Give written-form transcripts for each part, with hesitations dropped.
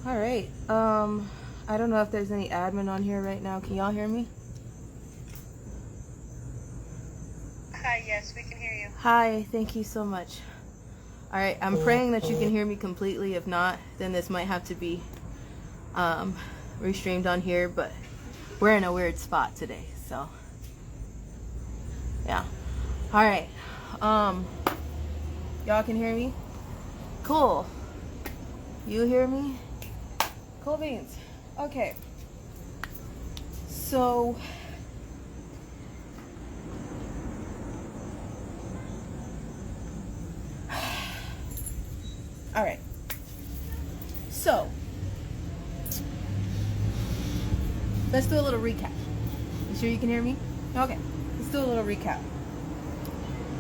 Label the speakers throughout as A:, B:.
A: All right. I don't know if there's any admin on here right now. Can y'all hear me?
B: Hi, yes, we can hear you.
A: Hi, thank you so much. All right, I'm praying that you can hear me completely. If not, then this might have to be restreamed on here, but we're in a weird spot today, so yeah. All right. Y'all can hear me? Cool. You hear me? Cool beans. Okay. So all right. So let's do a little recap. You sure you can hear me? Okay. Let's do a little recap.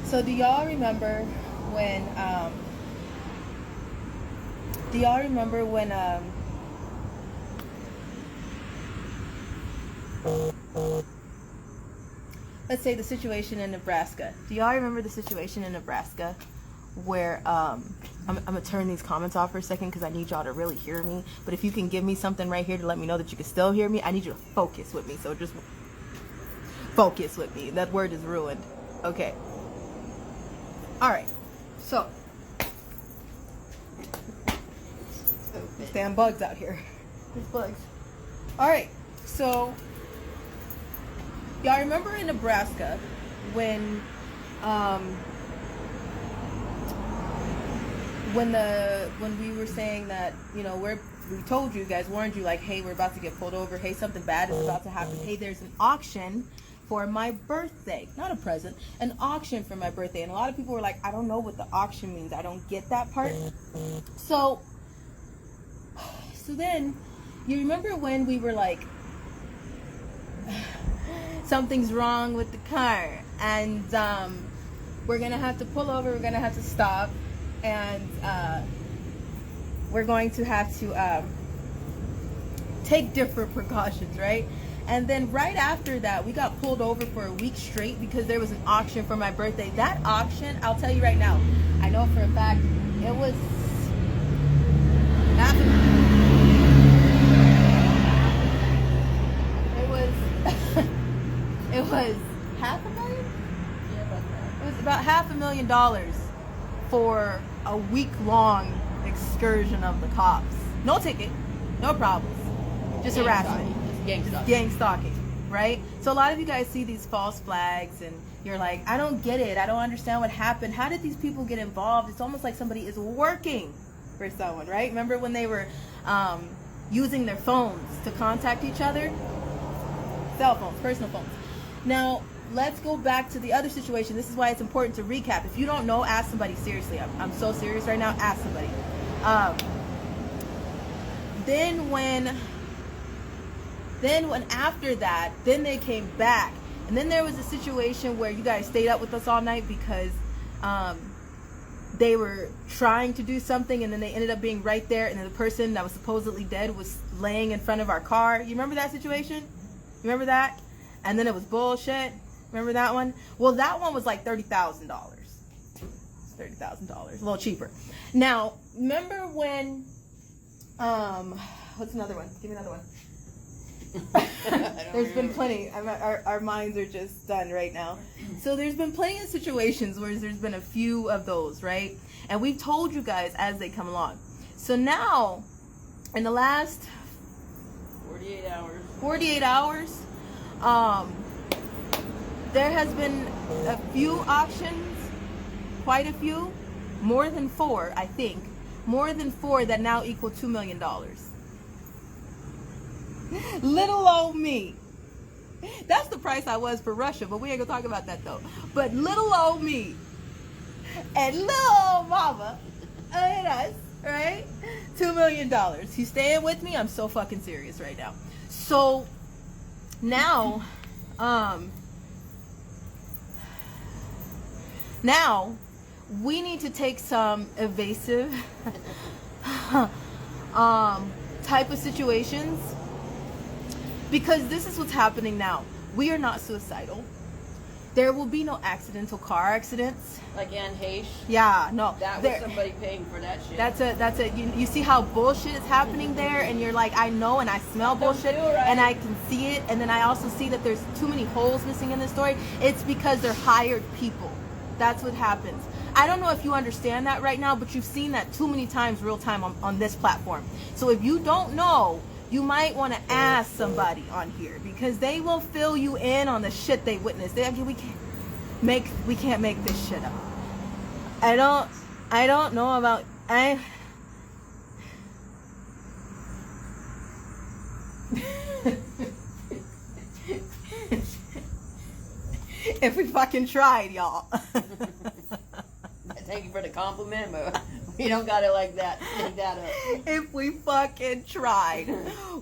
A: So do y'all remember when let's say the situation in Nebraska. Do y'all remember the situation in Nebraska where I'm gonna turn these comments off for a second because I need y'all to really hear me. But if you can give me something right here to let me know that you can still hear me, I need you to focus with me. So just focus with me. That word is ruined. Okay. All right. So there's damn bugs out here. There's bugs. All right. So y'all remember in Nebraska when we were saying that, you know, we told you guys, warned you, like, hey, we're about to get pulled over, hey, something bad is about to happen, hey, there's an auction for my birthday, not a present, an auction for my birthday. And a lot of people were like, I don't know what the auction means, I don't get that part. So then you remember when we were like, something's wrong with the car and we're gonna have to pull over, we're gonna have to stop, and we're going to have to take different precautions, right? And then right after that, we got pulled over for a week straight because there was an auction for my birthday. That auction, I'll tell you right now, I know for a fact, it was it was half a million? Yeah, about that. It was about $500,000 for a week-long excursion of the cops. No ticket, no problems, just harassment. Gang stalking, right? So a lot of you guys see these false flags and you're like, I don't get it. I don't understand what happened. How did these people get involved? It's almost like somebody is working for someone, right? Remember when they were using their phones to contact each other? Cell phones, personal phones. Now, let's go back to the other situation. This is why it's important to recap. If you don't know, ask somebody. Seriously, I'm so serious right now. Ask somebody. Then when after that, then they came back. And then there was a situation where you guys stayed up with us all night because they were trying to do something and then they ended up being right there, and then the person that was supposedly dead was laying in front of our car. You remember that situation? You remember that? And then it was bullshit. Remember that one? Well, that one was like $30,000. $30,000. A little cheaper. Now, remember when what's another one? Give me another one. There's been plenty. Our minds are just done right now. So there's been plenty of situations where there's been a few of those, right? And we've told you guys as they come along. So now, in the last 48 hours, there has been a few auctions, quite a few, more than 4, I think, more than 4 that now equal $2 million. Little old me. That's the price I was for Russia, but we ain't gonna talk about that though. But little old me and little old mama and us, right? $2 million. You staying with me? I'm so fucking serious right now. So now, now we need to take some evasive type of situations, because this is what's happening now. We are not suicidal. There will be no accidental car accidents.
C: Like Anne Heche.
A: Yeah, no.
C: That was somebody paying for that shit.
A: That's it. You see how bullshit is happening there, and you're like, I know, and I smell bullshit, and I can see it, and then I also see that there's too many holes missing in the story. It's because they're hired people. That's what happens. I don't know if you understand that right now, but you've seen that too many times real time on this platform. So if you don't know, you might want to ask somebody on here, because they will fill you in on the shit they witnessed. We can't make this shit up. I don't know about if we fucking tried, y'all.
C: Thank you for the compliment, but we don't got it like that. Make that up.
A: If we fucking tried,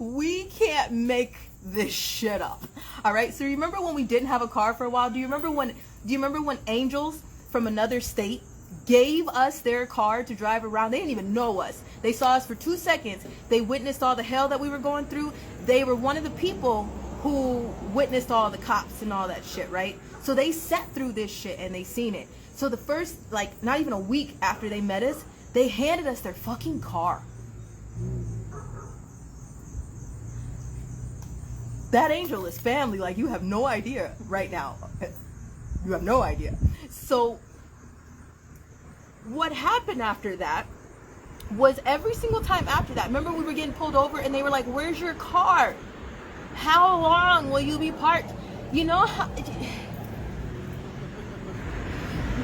A: we can't make this shit up. All right. So remember when we didn't have a car for a while? Do you remember when angels from another state gave us their car to drive around? They didn't even know us. They saw us for 2 seconds. They witnessed all the hell that we were going through. They were one of the people who witnessed all the cops and all that shit, right? So they sat through this shit and they seen it. So the first, like, not even a week after they met us, they handed us their fucking car. That angel is family, like, you have no idea right now. You have no idea. So what happened after that was every single time after that, remember we were getting pulled over and they were like, where's your car? How long will you be parked? You know how...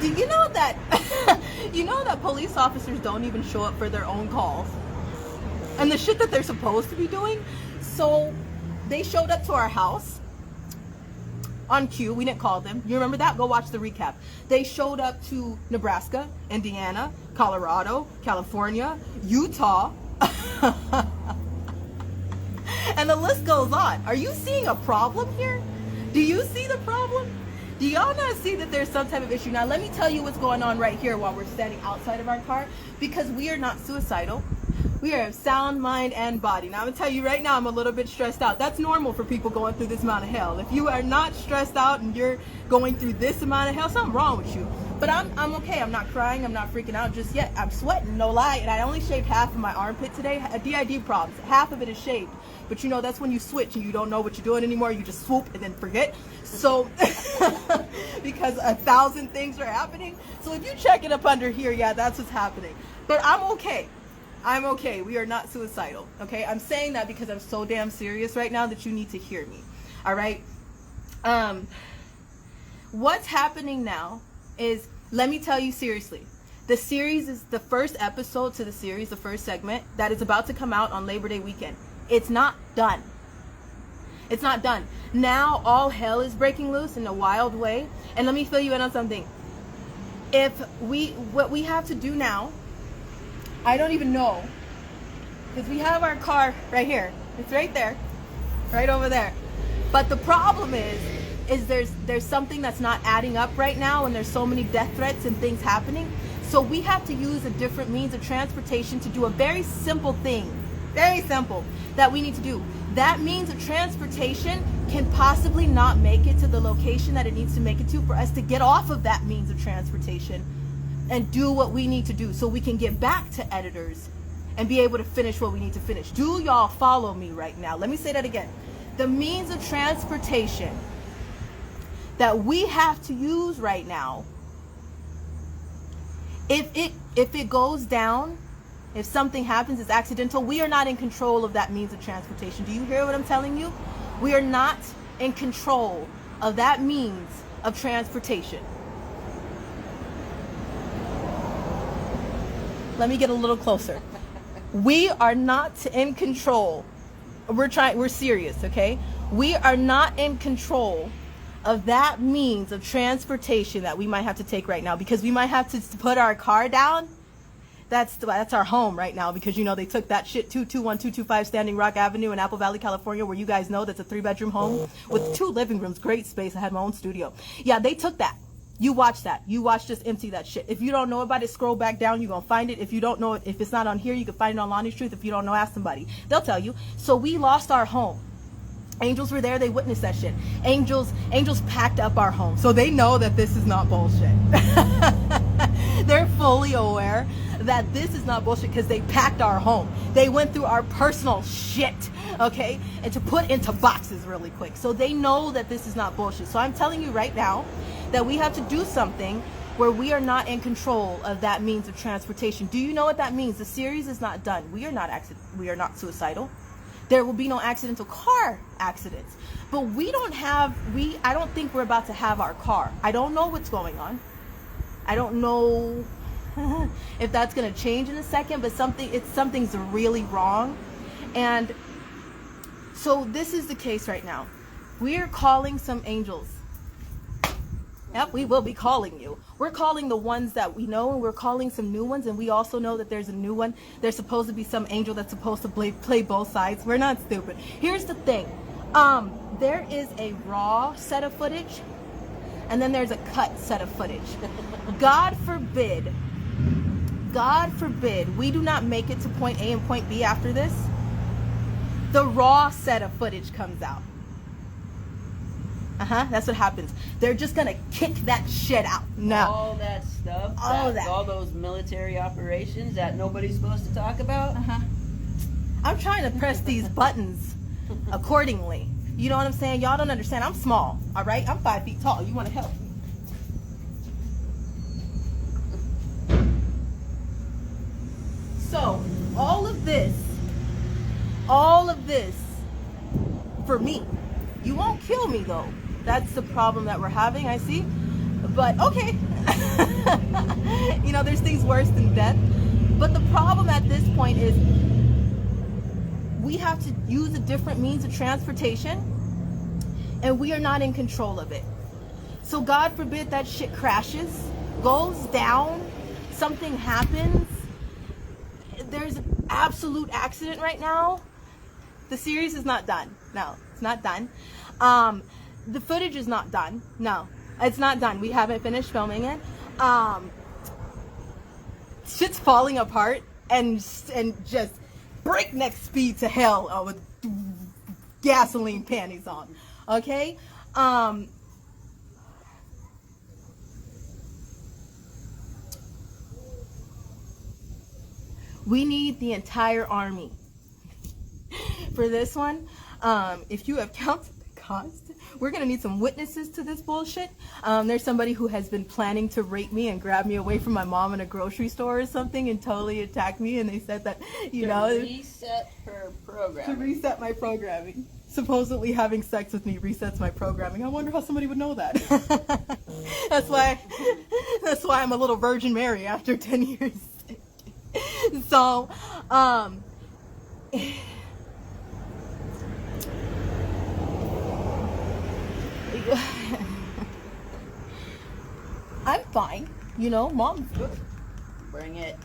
A: Do you know that that police officers don't even show up for their own calls? And the shit that they're supposed to be doing? So they showed up to our house on cue. We didn't call them. You remember that? Go watch the recap. They showed up to Nebraska, Indiana, Colorado, California, Utah. And the list goes on. Are you seeing a problem here? Do you see the problem? Do y'all not see that there's some type of issue? Now, let me tell you what's going on right here while we're standing outside of our car, because we are not suicidal. We are of sound mind and body. Now, I'm going to tell you right now, I'm a little bit stressed out. That's normal for people going through this amount of hell. If you are not stressed out and you're going through this amount of hell, something wrong with you. But I'm okay. I'm not crying. I'm not freaking out just yet. I'm sweating, no lie. And I only shaved half of my armpit today. DID problems. Half of it is shaved. But you know, that's when you switch and you don't know what you're doing anymore. You just swoop and then forget. So, because 1,000 things are happening. So if you check it up under here, yeah, that's what's happening. But I'm okay. I'm okay. We are not suicidal. Okay. I'm saying that because I'm so damn serious right now that you need to hear me. All right. What's happening now is, let me tell you seriously. The series is the first episode to the series, the first segment that is about to come out on Labor Day weekend. It's not done. It's not done. Now all hell is breaking loose in a wild way. And let me fill you in on something. What we have to do now, I don't even know, because we have our car right here. It's right there, right over there. But the problem is there's something that's not adding up right now, and there's so many death threats and things happening. So we have to use a different means of transportation to do a very simple thing. Very simple that we need to do. That means of transportation can possibly not make it to the location that it needs to make it to, for us to get off of that means of transportation and do what we need to do so we can get back to editors and be able to finish what we need to finish. Do y'all follow me right now? Let me say that again. The means of transportation that we have to use right now, if it goes down, if something happens, it's accidental, we are not in control of that means of transportation. Do you hear what I'm telling you? We are not in control of that means of transportation. Let me get a little closer. We are not in control. We're serious, okay? We are not in control of that means of transportation that we might have to take right now, because we might have to put our car down. That's our home right now, because you know they took that shit 221225 Standing Rock Avenue in Apple Valley, California, where you guys know that's a 3-bedroom home with 2 living rooms, great space. I had my own studio. Yeah, they took that. You watch that. You watch us empty that shit. If you don't know about it, scroll back down. You're going to find it. If you don't know it, if it's not on here, you can find it on Lonnie's Truth. If you don't know, ask somebody. They'll tell you. So we lost our home. Angels were there. They witnessed that shit. Angels packed up our home. So they know that this is not bullshit. They're fully aware that this is not bullshit because they packed our home. They went through our personal shit, okay? And to put into boxes really quick. So they know that this is not bullshit. So I'm telling you right now that we have to do something where we are not in control of that means of transportation. Do you know what that means? The series is not done. We are not suicidal. There will be no accidental car accidents. But I don't think we're about to have our car. I don't know what's going on. I don't know if that's going to change in a second, but something's really wrong. And so this is the case right now. We are calling some angels. Yep, we will be calling you. We're calling the ones that we know, and we're calling some new ones, and we also know that there's a new one. There's supposed to be some angel that's supposed to play both sides. We're not stupid. Here's the thing. There is a raw set of footage, and then there's a cut set of footage. God forbid, we do not make it to point A and point B after this. The raw set of footage comes out. That's what happens. They're just gonna kick that shit out. No.
C: All that stuff. All those military operations that nobody's supposed to talk about.
A: I'm trying to press these buttons accordingly. You know what I'm saying? Y'all don't understand. I'm small. All right. I'm 5 feet tall. You want to help me? So all of this for me. You won't kill me though. That's the problem that we're having, I see. But okay. You know, there's things worse than death. But the problem at this point is we have to use a different means of transportation, and we are not in control of it. So God forbid that shit crashes, goes down, something happens. There's an absolute accident right now. The series is not done. No, it's not done. The footage is not done. No, it's not done. We haven't finished filming it. Shit's falling apart and just breakneck speed to hell with gasoline panties on. Okay? We need the entire army for this one. If you have counted the cost, we're gonna need some witnesses to this bullshit. There's somebody who has been planning to rape me and grab me away from my mom in a grocery store or something and totally attack me, and they said that, you know,
C: reset her programming.
A: To reset my programming. Supposedly having sex with me resets my programming. I wonder how somebody would know that. That's why I'm a little Virgin Mary after 10 years. So, I'm fine, you know, Mom's good.
C: Bring it.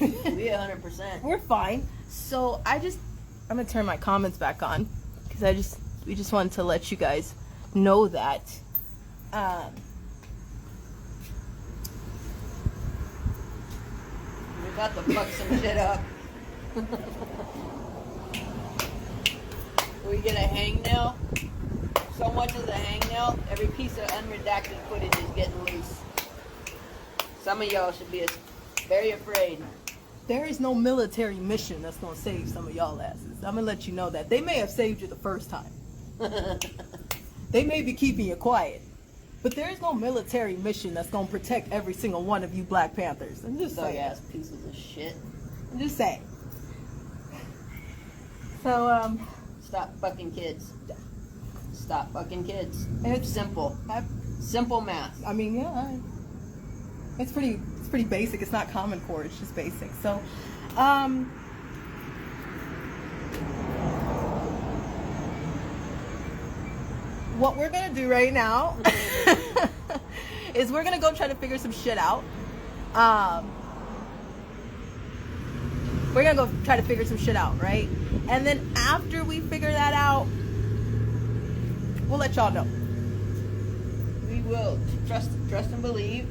C: We 100%.
A: We're fine. So I'm gonna turn my comments back on because we just wanted to let you guys know that.
C: We got to fuck some shit up. We get a hangnail. So much as a hangnail, every piece of unredacted footage is getting loose. Some of y'all should be very afraid.
A: There is no military mission that's gonna save some of y'all asses. I'm gonna let you know that. They may have saved you the first time. They may be keeping you quiet. But there is no military mission that's gonna protect every single one of you Black Panthers. I'm just saying.
C: Ass pieces of shit.
A: I'm just saying. So,
C: stop fucking kids. Stop fucking kids.
A: It's
C: simple. Simple math.
A: I mean, yeah. It's pretty basic. It's not Common Core. It's just basic. So, what we're gonna do right now is we're gonna go try to figure some shit out. We're gonna go try to figure some shit out, right? And then after we figure that out, we'll let y'all know.
C: We will trust and believe.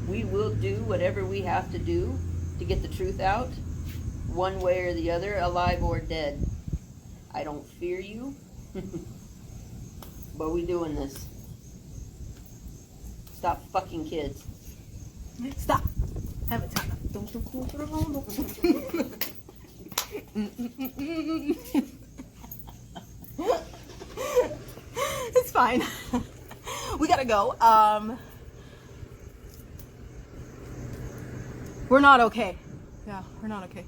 C: We will do whatever we have to do to get the truth out, one way or the other, alive or dead. I don't fear you. But we doing this. Stop fucking kids.
A: Stop. Have a time. It's fine. We gotta go. We're not okay. Yeah, we're not okay.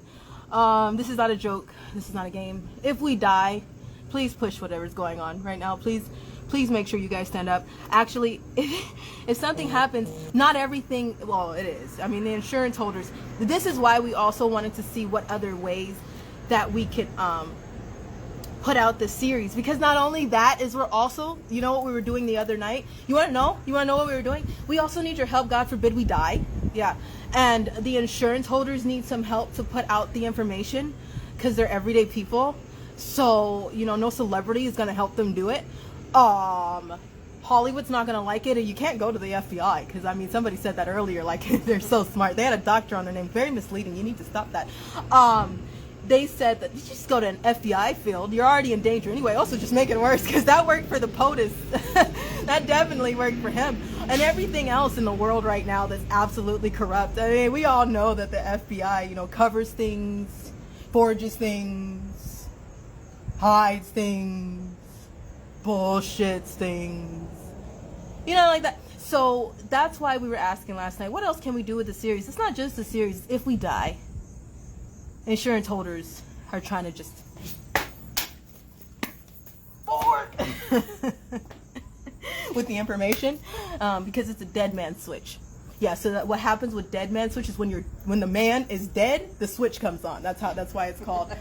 A: This is not a joke. This is not a game. If we die, please push whatever's going on right now. Please make sure you guys stand up. Actually, if something happens, not everything, well, it is. I mean, the insurance holders, this is why we also wanted to see what other ways that we could put out this series. Because not only that is, we're also, you know what we were doing the other night? You want to know? You want to know what we were doing? We also need your help. God forbid we die. Yeah. And the insurance holders need some help to put out the information because they're everyday people. So, you know, no celebrity is going to help them do it. Hollywood's not gonna like it, and you can't go to the FBI because I mean somebody said that earlier, like they're so smart. They had a doctor on their name, very misleading. You need to stop that. They said that you just go to an FBI field. You're already in danger anyway. Also, just make it worse because that worked for the POTUS. That definitely worked for him. And everything else in the world right now that's absolutely corrupt. I mean, we all know that the FBI, you know, covers things, forges things, hides things, bullshits things, you know, like that. So that's why we were asking last night, what else can we do with the series? It's not just the series. If we die, insurance holders are trying to just forward with the information, because it's a dead man switch. Yeah, so that what happens with dead man switch is when the man is dead, the switch comes on. That's why it's called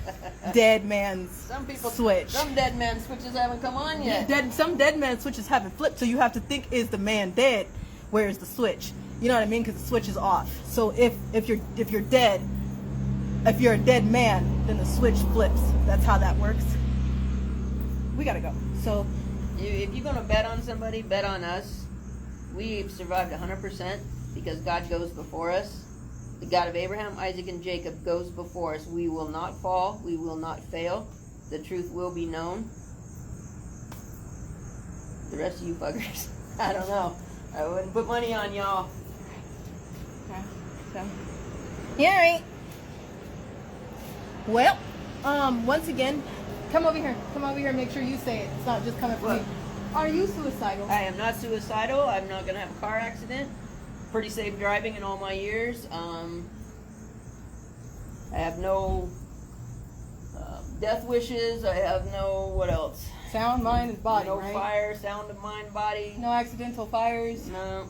A: dead man's switch.
C: Some dead man switches haven't come on yet.
A: Some dead man switches haven't flipped, so you have to think, is the man dead? Where's the switch? You know what I mean? Because the switch is off. So if you're dead, if you're a dead man, then the switch flips. That's how that works. We gotta go. So
C: if you're gonna bet on somebody, bet on us. We've survived 100%. Because God goes before us. The God of Abraham, Isaac, and Jacob goes before us. We will not fall. We will not fail. The truth will be known. The rest of you fuckers, I don't know. I wouldn't put money on y'all.
A: Okay. So, yeah, right. Well, once again, come over here. Come over here and make sure you say it. It's not just coming from me. Are you suicidal?
C: I am not suicidal. I'm not going to have a car accident. Pretty safe driving in all my years. I have no death wishes. I have no, what else?
A: Sound, mind, and body,
C: no
A: right?
C: No fire, sound of mind, body.
A: No accidental fires.
C: No.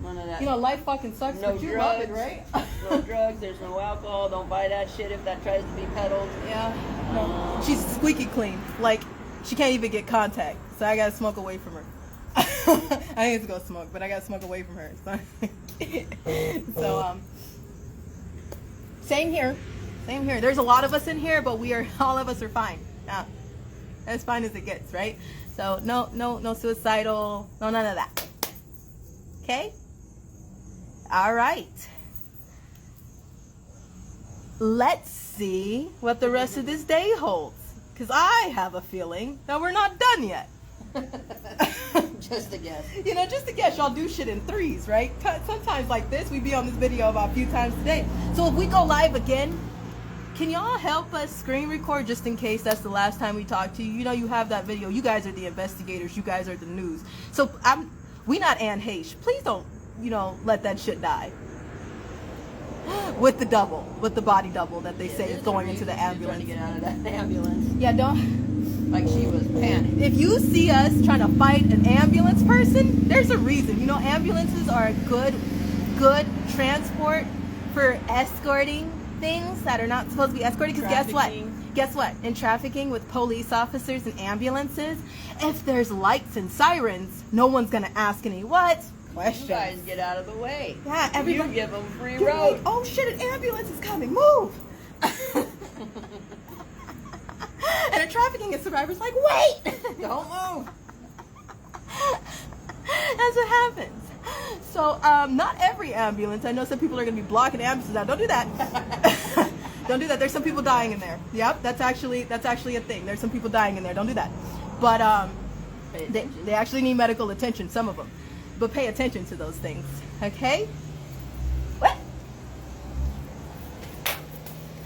C: None of that.
A: You know, life fucking sucks,
C: no
A: but you
C: drugs,
A: love it, right?
C: No drugs. There's no alcohol. Don't buy that shit if that tries to be peddled.
A: Yeah. No. She's squeaky clean. Like, she can't even get contact. So I gotta smoke away from her. I need to go smoke, but I gotta smoke away from her. So, same here. Same here. There's a lot of us in here, but all of us are fine. Yeah. As fine as it gets, right? So no suicidal, no none of that. Okay? All right. Let's see what the rest of this day holds. Because I have a feeling that we're not done yet.
C: Just a guess.
A: You know, just a guess. Y'all do shit in threes, right? Sometimes like this, we be on this video about a few times today. So if we go live again, can y'all help us screen record just in case that's the last time we talk to you? You know, you have that video. You guys are the investigators. You guys are the news. So we not Anne Heche. Please don't, you know, let that shit die. With the body double that they say is going into the ambulance.
C: Trying to get out of that ambulance.
A: Yeah, don't.
C: Like she was panicked.
A: If you see us trying to fight an ambulance person, there's a reason. You know, ambulances are a good transport for escorting things that are not supposed to be escorted. Because guess what? In trafficking with police officers and ambulances, if there's lights and sirens, no one's gonna ask any questions.
C: You guys get out of the way.
A: Yeah, everybody.
C: You give them free road.
A: Like, oh shit, an ambulance is coming. Move. And a trafficking survivor's like, wait!
C: Don't move.
A: That's what happens. So, not every ambulance. I know some people are going to be blocking ambulances out. Don't do that. Don't do that. There's some people dying in there. Yep, that's actually a thing. There's some people dying in there. Don't do that. But they actually need medical attention, some of them. But pay attention to those things, okay? What?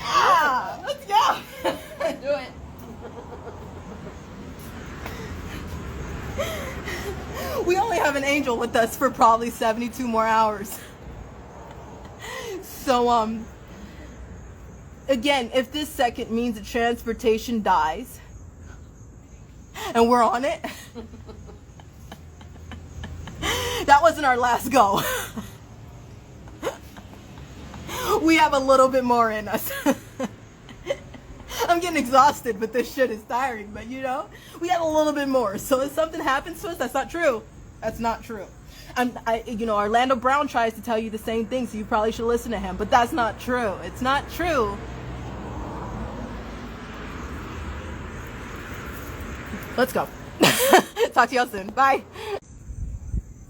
A: Ah, let's go.
C: Do it.
A: We only have an angel with us for probably 72 more hours. So, again, if this second means that transportation dies, and we're on it, that wasn't our last go. We have a little bit more in us. I'm getting exhausted, but this shit is tiring. But you know, we have a little bit more. So if something happens to us, that's not true. That's not true. You know, Orlando Brown tries to tell you the same thing, so you probably should listen to him. But that's not true. It's not true. Let's go. Talk to y'all soon. Bye.